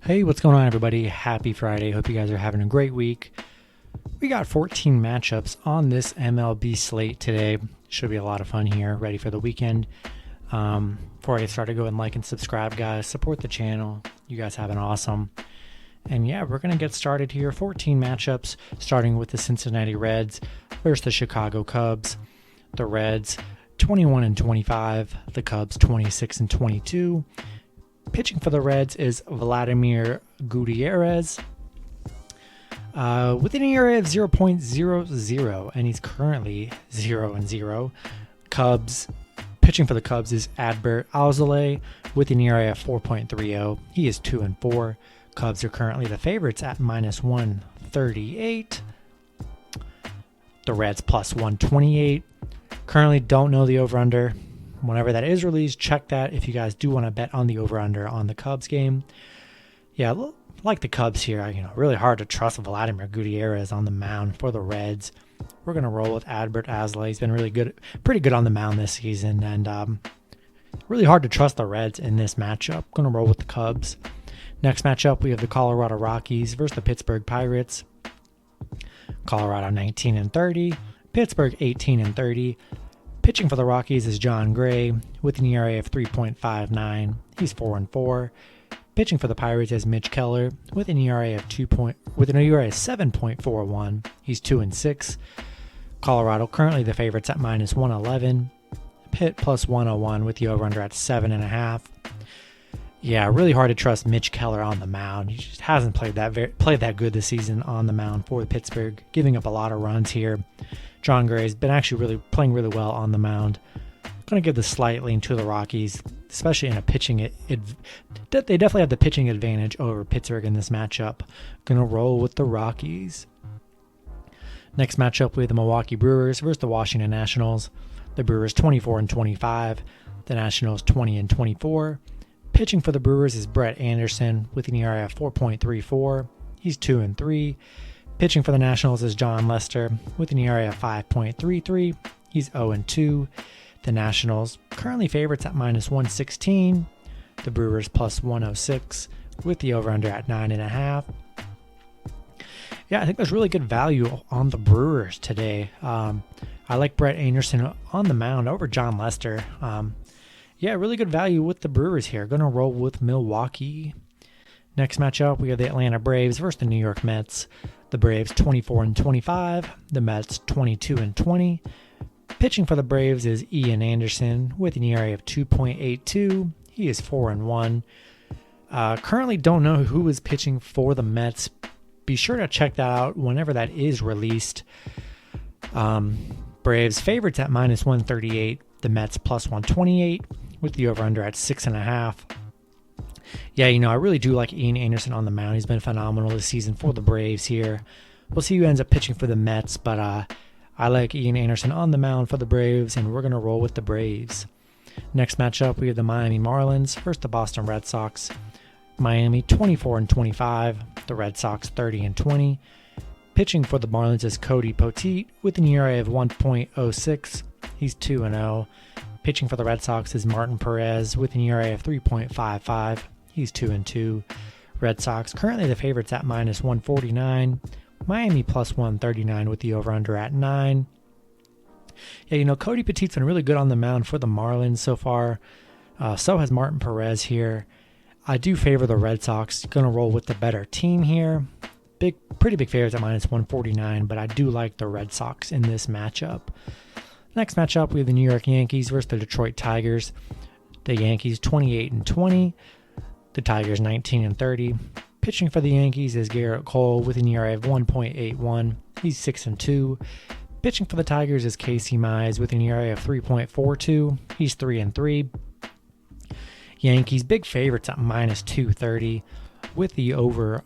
Hey, what's going on, everybody? Happy Friday. Hope you guys are having a great week. We got 14 matchups on this MLB slate today. Should be a lot of fun here. Ready for the weekend. Before I get started, go ahead and like and subscribe, guys. Support the channel. You guys have an awesome. And yeah, we're going to get started here. 14 matchups, starting with the Cincinnati Reds versus the Chicago Cubs. The Reds, 21-25. The Cubs, 26-22. Pitching for the Reds is Vladimir Gutierrez with an ERA of 0.00, and he's currently 0-0. Cubs pitching for the Cubs is Adbert Alzolay with an ERA of 4.30. He is 2-4. Cubs are currently the favorites at -138. The Reds +128. Currently don't know the over-under. Whenever that is released, check that if you guys do want to bet on the over-under on the Cubs game. Yeah, like the Cubs here, really hard to trust Vladimir Gutierrez on the mound for the Reds. We're going to roll with Adbert Alzolay. He's been pretty good on the mound this season, and really hard to trust the Reds in this matchup. Going to roll with the Cubs. Next matchup, we have the Colorado Rockies versus the Pittsburgh Pirates. Colorado 19-30, Pittsburgh 18-30. Pitching for the Rockies is John Gray with an ERA of 3.59. He's 4-4. Pitching for the Pirates is Mitch Keller with an ERA of 7.41. He's 2-6. Colorado currently the favorites at -111. Pitt +101 with the over/under at 7.5. Yeah, really hard to trust Mitch Keller on the mound. He just hasn't played that good this season on the mound for Pittsburgh, giving up a lot of runs here. John Gray's been actually playing really well on the mound. Going to give the slight lean to the Rockies, especially in a pitching. They definitely have the pitching advantage over Pittsburgh in this matchup. Going to roll with the Rockies. Next matchup, we have the Milwaukee Brewers versus the Washington Nationals. The Brewers 24-25. The Nationals 20-24. Pitching for the Brewers is Brett Anderson with an ERA of 4.34. He's 2-3. Pitching for the Nationals is John Lester with an ERA of 5.33. He's 0-2. The Nationals currently favorites at -116. The Brewers +106 with the over/under at 9.5. Yeah, I think there's really good value on the Brewers today. I like Brett Anderson on the mound over John Lester. Yeah, really good value with the Brewers here. Going to roll with Milwaukee. Next matchup, we have the Atlanta Braves versus the New York Mets. The Braves 24-25. The Mets 22-20. Pitching for the Braves is Ian Anderson with an ERA of 2.82. He is 4-1. Currently don't know who is pitching for the Mets. Be sure to check that out whenever that is released. Braves favorites at -138. The Mets +128 with the over/under at 6.5. Yeah, I really do like Ian Anderson on the mound. He's been phenomenal this season for the Braves here. We'll see who ends up pitching for the Mets, but I like Ian Anderson on the mound for the Braves, and we're going to roll with the Braves. Next matchup, we have the Miami Marlins versus the Boston Red Sox. Miami 24-25, the Red Sox 30-20. Pitching for the Marlins is Cody Poteet with an ERA of 1.06. He's 2-0. Pitching for the Red Sox is Martin Perez with an ERA of 3.55. He's 2-2. Red Sox currently the favorites at -149. Miami +139 with the over/under at 9. Yeah, Cody Poteet's been really good on the mound for the Marlins so far. So has Martin Perez here. I do favor the Red Sox. Going to roll with the better team here. Pretty big favorites at -149, but I do like the Red Sox in this matchup. Next matchup, we have the New York Yankees versus the Detroit Tigers. The Yankees 28-20. The Tigers 19-30. Pitching for the Yankees is Garrett Cole with an ERA of 1.81. He's 6-2. Pitching for the Tigers is Casey Mize with an ERA of 3.42. He's 3-3. Yankees big favorites at -230 with the over/under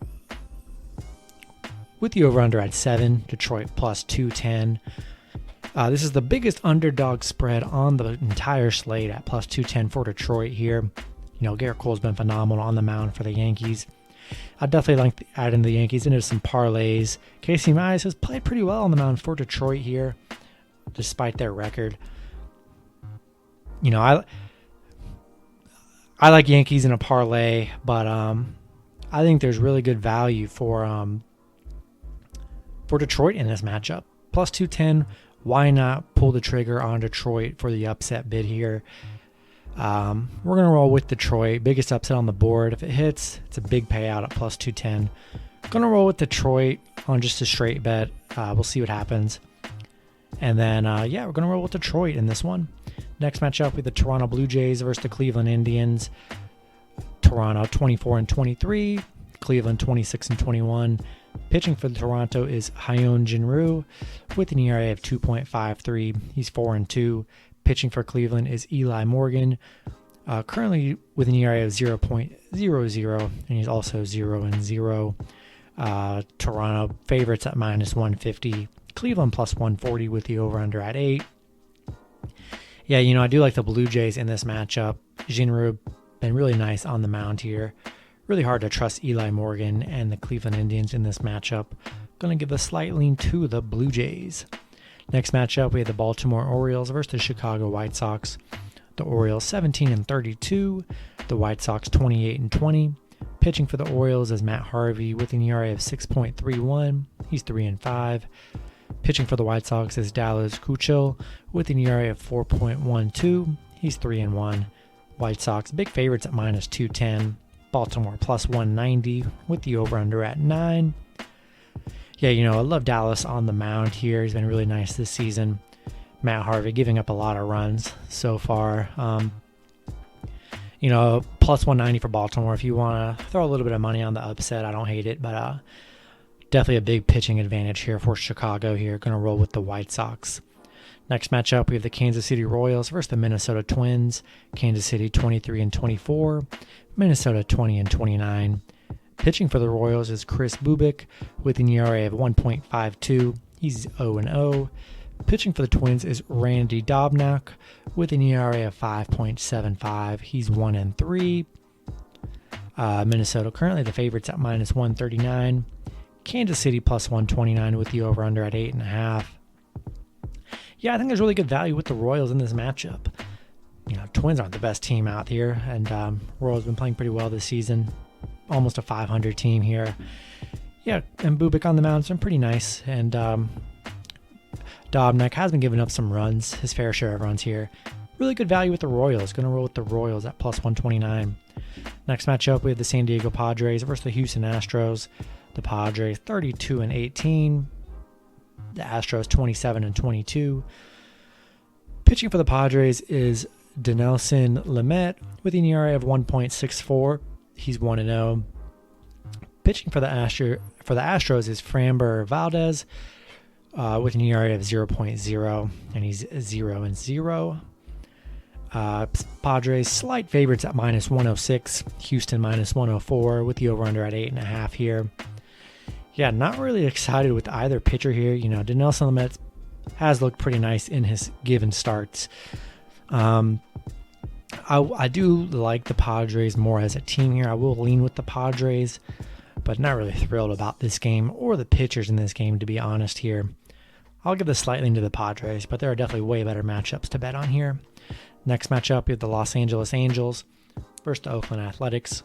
at 7. Detroit +210. This is the biggest underdog spread on the entire slate at +210 for Detroit here. Garrett Cole's been phenomenal on the mound for the Yankees. I definitely like adding the Yankees into some parlays. Casey Mize has played pretty well on the mound for Detroit here, despite their record. I like Yankees in a parlay, but I think there's really good value for Detroit in this matchup. Plus 210. Why not pull the trigger on Detroit for the upset bid here? We're going to roll with Detroit. Biggest upset on the board. If it hits, it's a big payout at plus 210. Going to roll with Detroit on just a straight bet. We'll see what happens. And then, we're going to roll with Detroit in this one. Next matchup with the Toronto Blue Jays versus the Cleveland Indians. Toronto 24-23, Cleveland 26-21. Pitching for Toronto is Hyun Jin-Ryu with an ERA of 2.53. He's 4-2. Pitching for Cleveland is Eli Morgan, currently with an ERA of 0.00, and he's also 0-0. Toronto favorites at minus 150. Cleveland plus 140 with the over-under at 8. Yeah, I do like the Blue Jays in this matchup. Jin-Ryu been really nice on the mound here. Really hard to trust Eli Morgan and the Cleveland Indians in this matchup. Going to give a slight lean to the Blue Jays. Next matchup, we have the Baltimore Orioles versus the Chicago White Sox. The Orioles 17-32, the White Sox 28-20. Pitching for the Orioles is Matt Harvey with an ERA of 6.31. He's 3-5. Pitching for the White Sox is Dallas Keuchel with an ERA of 4.12. He's 3-1. White Sox big favorites at minus 210. Baltimore plus 190 with the over-under at 9. Yeah, I love Dallas on the mound here. He's been really nice this season. Matt Harvey giving up a lot of runs so far. Plus 190 for Baltimore. If you want to throw a little bit of money on the upset, I don't hate it, but definitely a big pitching advantage here for Chicago here. Going to roll with the White Sox. Next matchup, we have the Kansas City Royals versus the Minnesota Twins. Kansas City 23-24, Minnesota 20-29. Pitching for the Royals is Chris Bubic with an ERA of 1.52. He's 0-0. Pitching for the Twins is Randy Dobnak with an ERA of 5.75. He's 1-3. Minnesota currently the favorites at minus 139. Kansas City plus 129 with the over-under at 8.5. Yeah, I think there's really good value with the Royals in this matchup. Twins aren't the best team out here, and Royals been playing pretty well this season. Almost a 500 team here. Yeah, and Bubic on the mound's been pretty nice, and Dobnak has been giving up some runs, his fair share of runs here. Really good value with the Royals. Going to roll with the Royals at plus 129. Next matchup, we have the San Diego Padres versus the Houston Astros. The Padres 32-18. The Astros 27-22. Pitching for the Padres is Dinelson Lamet with an ERA of 1.64. He's 1-0. Pitching for the Astros is Framber Valdez with an ERA of 0.0, and he's 0-0. Padres slight favorites at minus 106. Houston minus 104 with the over-under at 8.5 here. Yeah, not really excited with either pitcher here. Dinelson Lamet has looked pretty nice in his given starts. I do like the Padres more as a team here. I will lean with the Padres, but not really thrilled about this game or the pitchers in this game, to be honest here. I'll give the slight lean to the Padres, but there are definitely way better matchups to bet on here. Next matchup, we have the Los Angeles Angels versus the Oakland Athletics.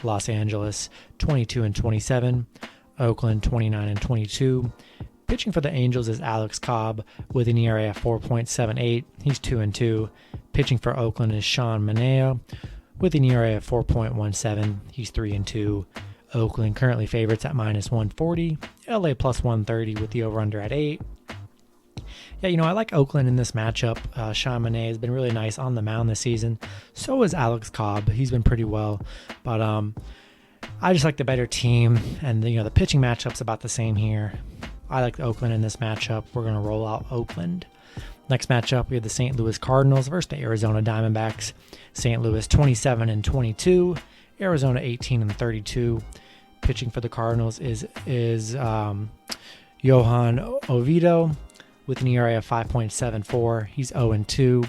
Los Angeles 22-27. Oakland 29-22. Pitching for the Angels is Alex Cobb with an ERA of 4.78. He's 2-2. Pitching for Oakland is Sean Manaea with an ERA of 4.17. He's 3-2. Oakland currently favorites at minus 140. LA plus 130 with the over-under at 8. Yeah, I like Oakland in this matchup. Sean Manaea has been really nice on the mound this season. So is Alex Cobb. He's been pretty well. But I just like the better team, and the pitching matchup's about the same here. I like Oakland in this matchup. We're going to roll out Oakland. Next matchup, we have the St. Louis Cardinals versus the Arizona Diamondbacks. St. Louis 27-22, Arizona 18-32. Pitching for the Cardinals is Johan Oviedo with an ERA of 5.74. He's 0-2.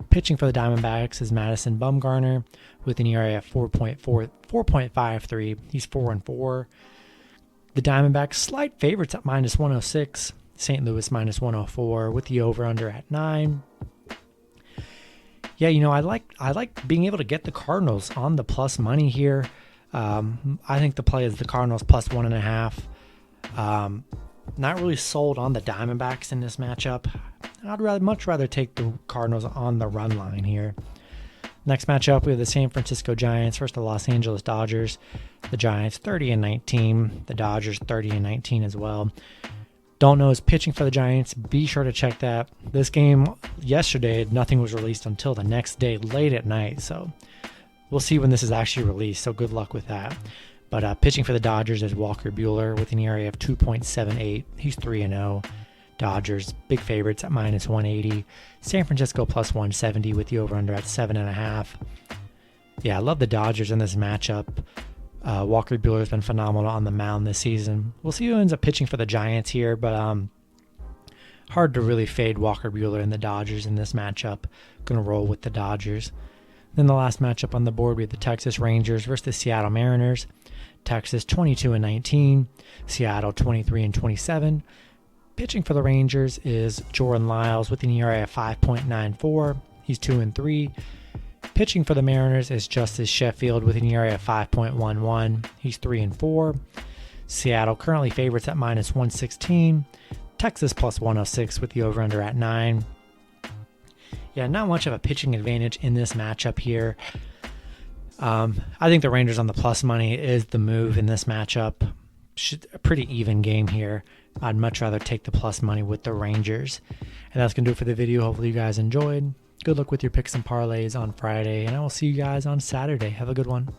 Pitching for the Diamondbacks is Madison Bumgarner with an ERA of 4.53. He's 4-4. The Diamondbacks slight favorites at minus 106. St. Louis minus 104 with the over-under at 9. Yeah, I like being able to get the Cardinals on the plus money here. I think the play is the Cardinals plus 1.5. Not really sold on the Diamondbacks in this matchup. I'd much rather take the Cardinals on the run line here. Next matchup, we have the San Francisco Giants versus the Los Angeles Dodgers. The Giants 30-19, the Dodgers 30-19 as well. Don't know who's pitching for the Giants. Be sure to check that. This game yesterday, nothing was released until the next day, late at night. So we'll see when this is actually released. So good luck with that. But pitching for the Dodgers is Walker Buehler with an ERA of 2.78. He's 3-0. Dodgers, big favorites at minus 180. San Francisco plus 170 with the over-under at 7.5. Yeah, I love the Dodgers in this matchup. Walker Buehler has been phenomenal on the mound this season. We'll see who ends up pitching for the Giants here, but hard to really fade Walker Buehler and the Dodgers in this matchup. Going to roll with the Dodgers. Then the last matchup on the board, we have the Texas Rangers versus the Seattle Mariners. Texas 22-19, Seattle 23-27. Pitching for the Rangers is Jordan Lyles with an ERA of 5.94. He's 2-3. Pitching for the Mariners is Justice Sheffield with an ERA of 5.11. He's 3-4. Seattle currently favorites at minus 116. Texas plus 106 with the over-under at 9. Yeah, not much of a pitching advantage in this matchup here. I think the Rangers on the plus money is the move in this matchup. A pretty even game here. I'd much rather take the plus money with the Rangers. And that's going to do it for the video. Hopefully you guys enjoyed. Good luck with your picks and parlays on Friday, and I will see you guys on Saturday. Have a good one.